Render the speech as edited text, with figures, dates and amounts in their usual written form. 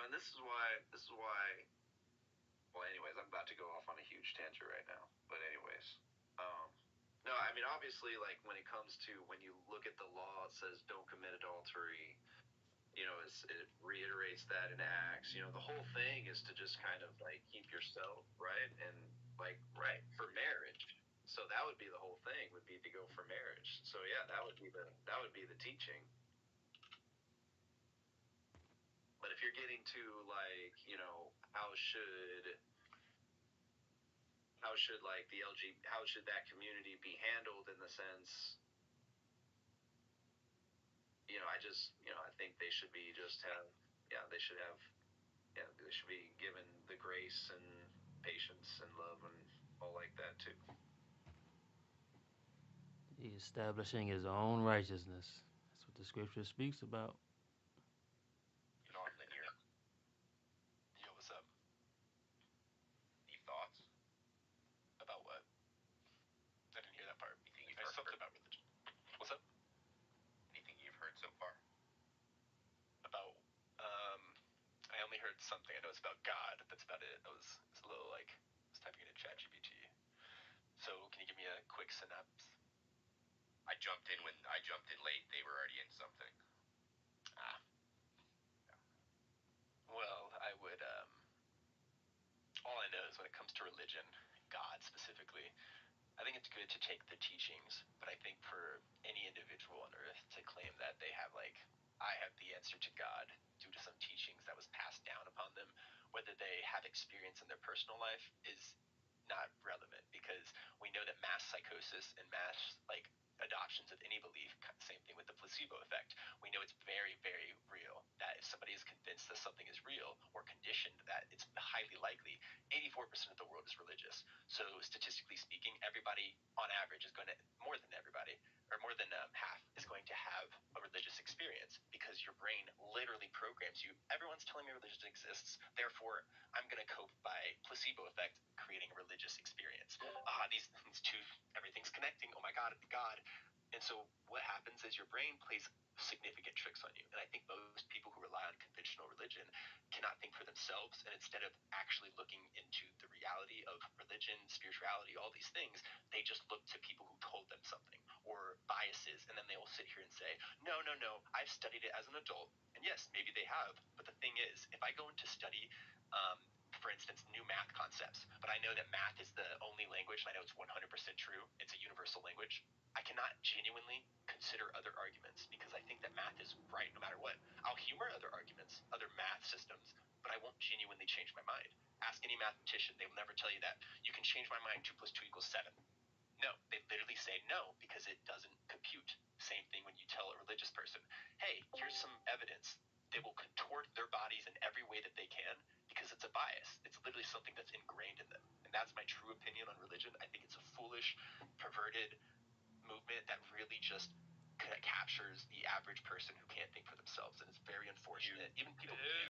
and this is why. Well, anyways, I'm about to go off on a huge tangent right now. But anyways, no, I mean, obviously, like when it comes to when you look at the law, it says don't commit adultery. It reiterates that in Acts. The whole thing is to just kind of like keep yourself right and like right for marriage. So that would be the whole thing, would be to go for marriage. So yeah, that would be the teaching. But if you're getting to like, how should like how should that community be handled in the sense, I think they should be they should be given the grace and patience and love and all like that too. He's establishing his own righteousness. That's what the scripture speaks about. Non-linear. Yo, what's up? Any thoughts? About what? I didn't hear that part. Anything you've heard something about religion. What's up? Anything you've heard so far? About, I only heard something. I know it's about God. That's about it. It's a little like, I was typing it in ChatGPT. So, can you give me a quick synopsis? I jumped in late. They were already in something. Ah. Yeah. Well, I would, all I know is when it comes to religion, God specifically, I think it's good to take the teachings, but I think for any individual on earth to claim that they have I have the answer to God due to some teachings that was passed down upon them, whether they have experience in their personal life, is not relevant, because we know that mass psychosis and mass adoptions of any belief, same thing with the placebo effect. We know it's very, very real, that if somebody is convinced that something is real or conditioned that it's highly likely, 84% of the world is religious. So statistically speaking, everybody on average is going to, more than everybody, or more than half, is going to have a religious experience, because your brain literally programs you. Everyone's telling me religion exists, therefore I'm going to cope by placebo effect, creating a religious experience. These two, everything's connecting. Oh my God, God. And so what happens is your brain plays significant tricks on you. And I think most people who rely on conventional religion cannot think for themselves, and instead of actually looking into the reality of religion, spirituality, all these things, they just look to people who told them something, or biases, and then they will sit here and say, no, I've studied it as an adult. And yes, maybe they have, but the thing is, if I go into study, for instance, new math concepts, but I know that math is the only language, and I know it's 100% true, it's a universal language, I cannot genuinely consider other arguments, because I think that math is right no matter what. I'll humor other arguments, other math systems, but I won't genuinely change my mind. Ask any mathematician, they will never tell you that you can change my mind, 2 + 2 = 7. No, they literally say no, because it doesn't compute. Same thing when you tell a religious person, hey, here's some evidence. They will contort their bodies in every way that they can, because it's a bias. It's literally something that's ingrained in them. And that's my true opinion on religion. I think it's a foolish, perverted movement that really just captures the average person who can't think for themselves. And it's very unfortunate. Even people